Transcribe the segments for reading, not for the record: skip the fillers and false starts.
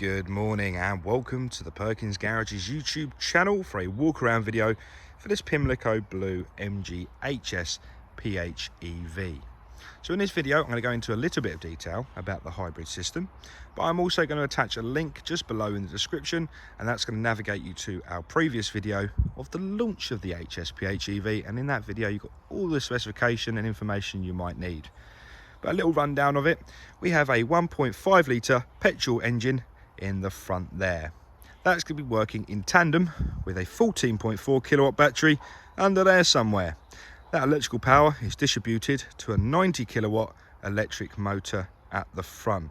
Good morning and welcome to the Perkins Garage's YouTube channel for a walk around video for this Pimlico Blue MG HS PHEV. So in this video I'm going to go into a little bit of detail about the hybrid system, but I'm also going to attach a link just below in the description, and that's going to navigate you to our previous video of the launch of the HS PHEV, and in that video you've got all the specification and information you might need. But a little rundown of it: we have a 1.5 litre petrol engine in the front there. That's going to be working in tandem with a 14.4 kilowatt battery under there somewhere. That electrical power is distributed to a 90 kilowatt electric motor at the front.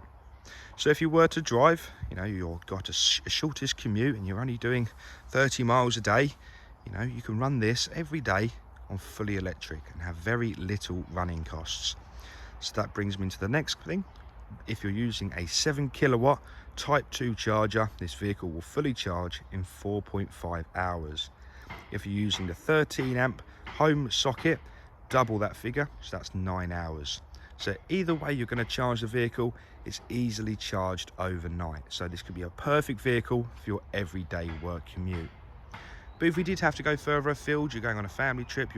So if you were to drive, you've got a shortest commute and you're only doing 30 miles a day, you can run this every day on fully electric and have very little running costs. So that brings me to the next thing. If you're using a 7 kilowatt Type 2 charger, this vehicle will fully charge in 4.5 hours. If you're using the 13 amp home socket, double that figure, so that's 9 hours. So either way you're going to charge the vehicle, it's easily charged overnight. So this could be a perfect vehicle for your everyday work commute. But if we did have to go further afield, you're going on a family trip,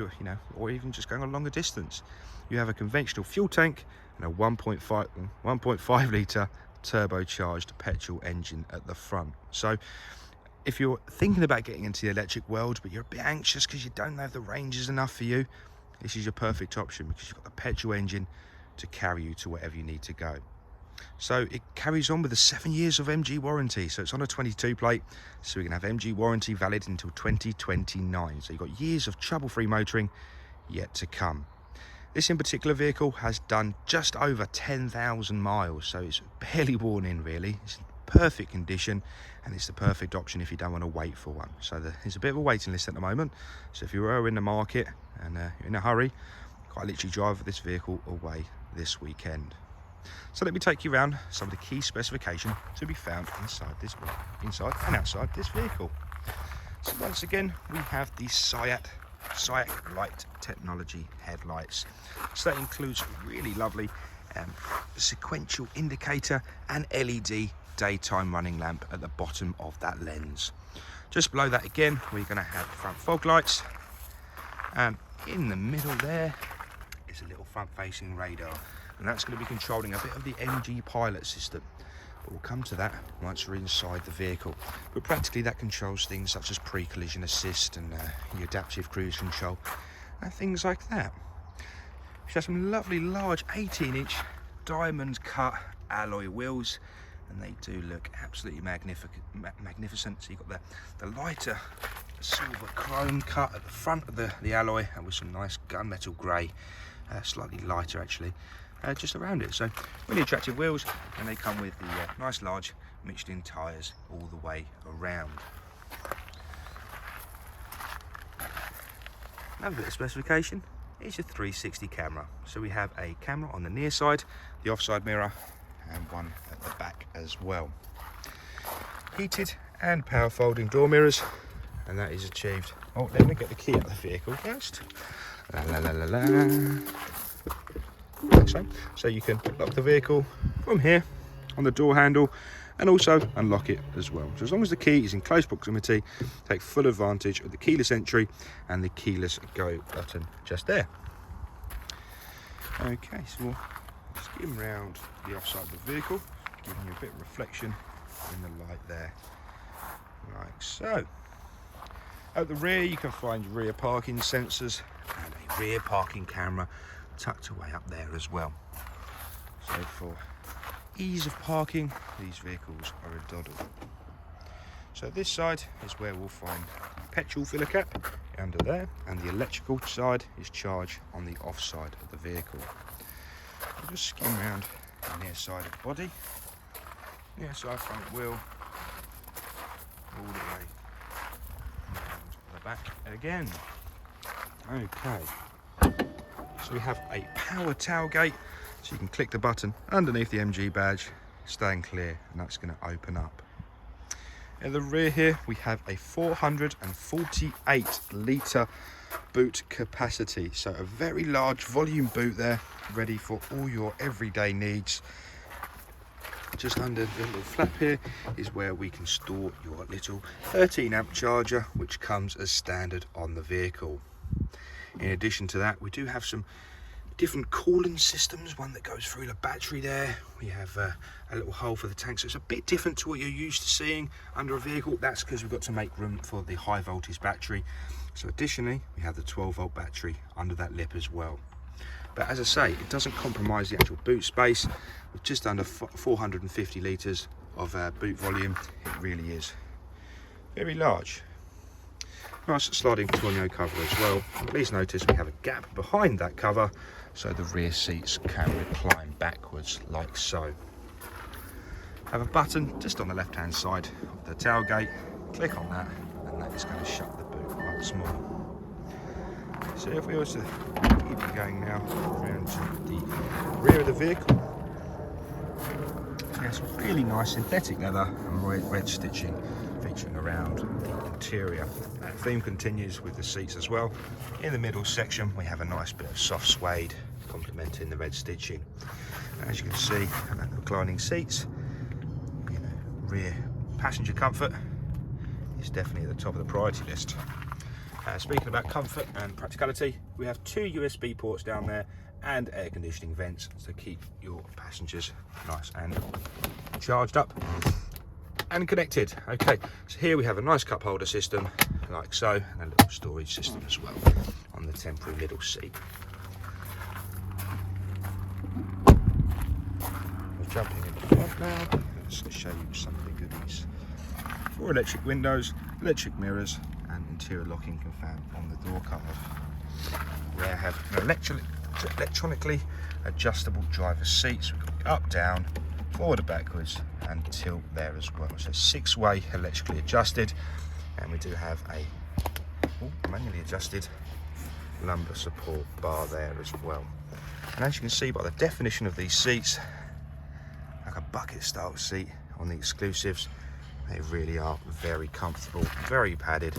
or even just going a longer distance, you have a conventional fuel tank and a 1.5 litre turbocharged petrol engine at the front. So if you're thinking about getting into the electric world, but you're a bit anxious because you don't know if the range is enough for you, this is your perfect option because you've got the petrol engine to carry you to wherever you need to go. So it carries on with the 7 years of MG warranty. So it's on a 22 plate, so we can have MG warranty valid until 2029. So you've got years of trouble-free motoring yet to come. This in particular vehicle has done just over 10,000 miles, so it's barely worn in really. It's in perfect condition, and it's the perfect option if you don't want to wait for one. So there's a bit of a waiting list at the moment, so if you are in the market and you're in a hurry, quite literally drive this vehicle away this weekend. So let me take you around some of the key specifications to be found inside and outside this vehicle. So once again, we have the SIAT light technology headlights. So that includes really lovely sequential indicator and LED daytime running lamp at the bottom of that lens. Just below that again, we're going to have front fog lights, and in the middle there is a little front facing radar, and that's going to be controlling a bit of the MG pilot system, but we'll come to that once we're inside the vehicle. But practically that controls things such as pre-collision assist and your adaptive cruise control and things like that. Which has some lovely large 18-inch diamond cut alloy wheels, and they do look absolutely magnificent. So you've got the lighter silver chrome cut at the front of the alloy, and with some nice gunmetal grey, slightly lighter actually, just around it. So really attractive wheels, and they come with the nice large Michelin tyres all the way around. Another bit of specification is your 360 camera. So we have a camera on the near side, the offside mirror, and one at the back as well. Heated and power folding door mirrors, and that is achieved. Oh, let me get the key out of the vehicle first. Like so you can lock the vehicle from here on the door handle, and also unlock it as well. So as long as the key is in close proximity, take full advantage of the keyless entry and the keyless go button just there. Okay, so we'll skim round the offside of the vehicle, giving you a bit of reflection in the light there. Like so. At the rear you can find rear parking sensors and a rear parking camera tucked away up there as well. So for ease of parking, these vehicles are a doddle. So this side is where we'll find the petrol filler cap under there, and the electrical side is charge on the off side of the vehicle. We'll just skim around the near side of the body, near side front wheel, all the way around the back again. Okay. So we have a power tailgate, so you can click the button underneath the MG badge, staying clear, and that's going to open up. At the rear here we have a 448 litre boot capacity, so a very large volume boot there, ready for all your everyday needs. just under the little flap here is where we can store your little 13 amp charger, which comes as standard on the vehicle. In addition to that, we do have some different cooling systems, one that goes through the battery there. We have a little hole for the tank, so it's a bit different to what you're used to seeing under a vehicle. That's because we've got to make room for the high voltage battery. So additionally, we have the 12-volt battery under that lip as well. But as I say, it doesn't compromise the actual boot space. With just under 450 litres of boot volume, it really is very large. Nice sliding tonneau cover as well. Please notice we have a gap behind that cover, so the rear seats can recline backwards like so. Have a button just on the left hand side of the tailgate. Click on that and that is going to shut the boot once more. So if we also keep it going now around to the rear of the vehicle, it has some really nice synthetic leather and red stitching featuring around the interior. That theme continues with the seats as well. In the middle section we have a nice bit of soft suede complementing the red stitching. As you can see, reclining seats, rear passenger comfort is definitely at the top of the priority list. Speaking about comfort and practicality, we have 2 USB ports down there and air conditioning vents to keep your passengers nice and charged up and connected. Okay, so here we have a nice cup holder system like so, and a little storage system as well on the temporary middle seat. We're jumping into the front now. Let's show you some of the goodies. 4 electric windows, electric mirrors, and interior locking can found on the door card. We have an electronically adjustable driver's seat, so we've got up, down, forward and backwards, and tilt there as well. So 6-way electrically adjusted, and we do have a manually adjusted lumbar support bar there as well. And as you can see by the definition of these seats, like a bucket style seat on the exclusives, they really are very comfortable, very padded,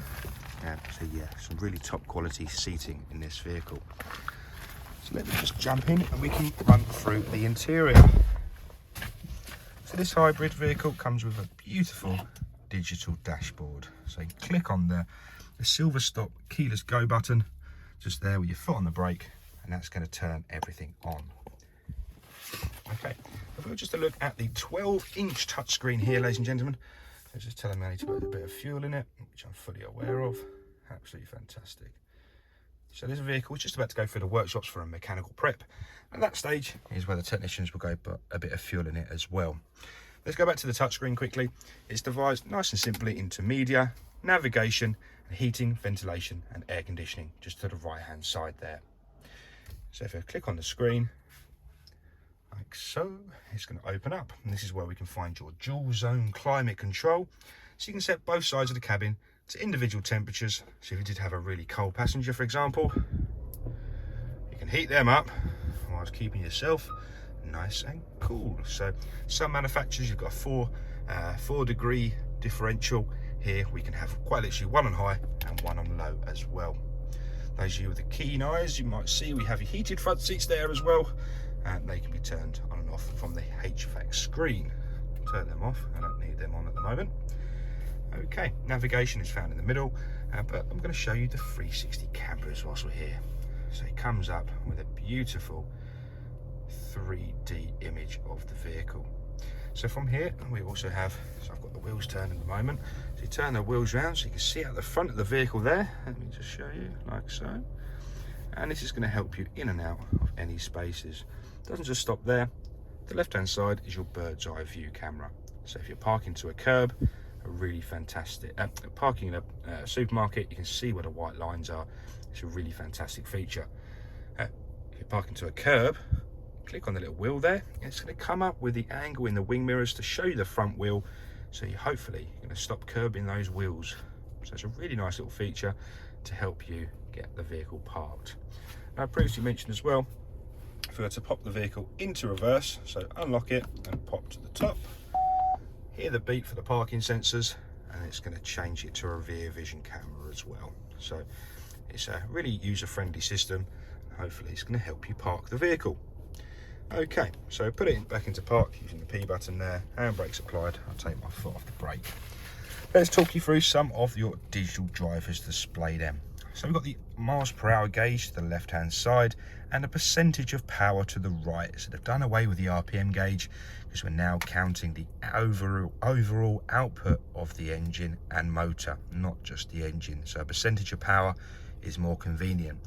and so yeah, some really top quality seating in this vehicle. So let me just jump in and we can run through the interior. So this hybrid vehicle comes with a beautiful digital dashboard. So you click on the silver stop keyless go button just there with your foot on the brake, and that's going to turn everything on. Okay, if we were just to look at the 12-inch touchscreen here, ladies and gentlemen, it's just telling me I need to put a bit of fuel in it, which I'm fully aware of. Absolutely fantastic. So this vehicle is just about to go through the workshops for a mechanical prep. At that stage is where the technicians will go put a bit of fuel in it as well. Let's go back to the touchscreen quickly. It's divided nice and simply into media, navigation, heating, ventilation, and air conditioning, just to the right hand side there. So if I click on the screen, like so, it's going to open up, and this is where we can find your dual zone climate control, so you can set both sides of the cabin to individual temperatures. So if you did have a really cold passenger, for example, you can heat them up whilst keeping yourself nice and cool. So some manufacturers, you've got a 4 degree differential. Here we can have quite literally one on high and one on low as well. Those of you with the keen eyes, you might see we have your heated front seats there as well, and they can be turned on and off from the HVAC screen. Turn them off, I don't need them on at the moment. Okay, navigation is found in the middle, but I'm going to show you the 360 cameras whilst we're here. So it comes up with a beautiful 3D image of the vehicle. So from here we also have, so I've got the wheels turned at the moment, so you turn the wheels around so you can see out the front of the vehicle there. Let me just show you like so, and this is going to help you in and out of any spaces. Doesn't just stop there. The left hand side is your bird's eye view camera, so if you're parking to a curb, a really fantastic parking in a supermarket, you can see where the white lines are. It's a really fantastic feature. If you're parking to a curb, click on the little wheel there, it's going to come up with the angle in the wing mirrors to show you the front wheel, so you hopefully you're going to stop curbing those wheels. So it's a really nice little feature to help you get the vehicle parked. Now I previously mentioned as well, if we were to pop the vehicle into reverse, so unlock it and pop to the top, hear the beep for the parking sensors, and it's going to change it to a rear vision camera as well. So it's a really user-friendly system. Hopefully it's going to help you park the vehicle. Okay, so put it back into park using the P button there, handbrakes applied. I'll take my foot off the brake. Let's talk you through some of your digital drivers display then. So we've got the miles per hour gauge to the left hand side and a percentage of power to the right. So they've done away with the RPM gauge because we're now counting the overall output of the engine and motor, not just the engine. So a percentage of power is more convenient.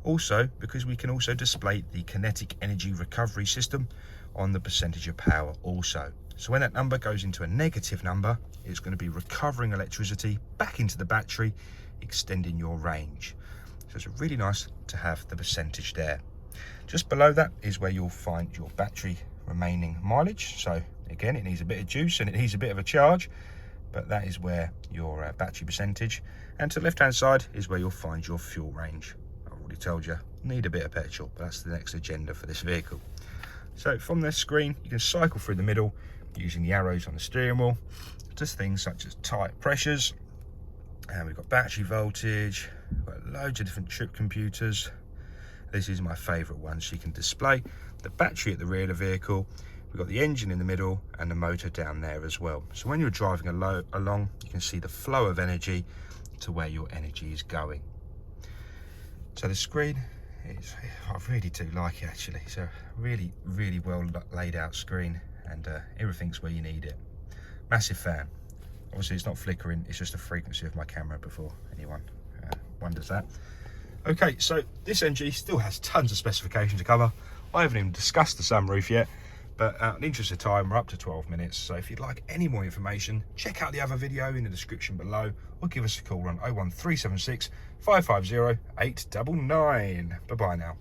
Also, because we can also display the kinetic energy recovery system on the percentage of power also. So when that number goes into a negative number, it's going to be recovering electricity back into the battery, extending your range. So it's really nice to have the percentage there. Just below that is where you'll find your battery remaining mileage. So again, it needs a bit of juice and it needs a bit of a charge, but that is where your battery percentage. And to the left hand side is where you'll find your fuel range. Told you, need a bit of petrol, but that's the next agenda for this vehicle. So from this screen, you can cycle through the middle using the arrows on the steering wheel, just things such as tire pressures, and we've got battery voltage, we've got loads of different trip computers. This is my favorite one, so you can display the battery at the rear of the vehicle. We've got the engine in the middle and the motor down there as well. So when you're driving along, you can see the flow of energy to where your energy is going. So the screen is, I really do like it actually. It's a really well laid out screen, and everything's where you need it. Massive fan. Obviously it's not flickering, it's just the frequency of my camera before anyone wonders that. Okay, so this MG still has tons of specification to cover. I haven't even discussed the sunroof yet, but in the interest of time, we're up to 12 minutes. So if you'd like any more information, check out the other video in the description below, or give us a call on 01376 550 899. Bye bye now.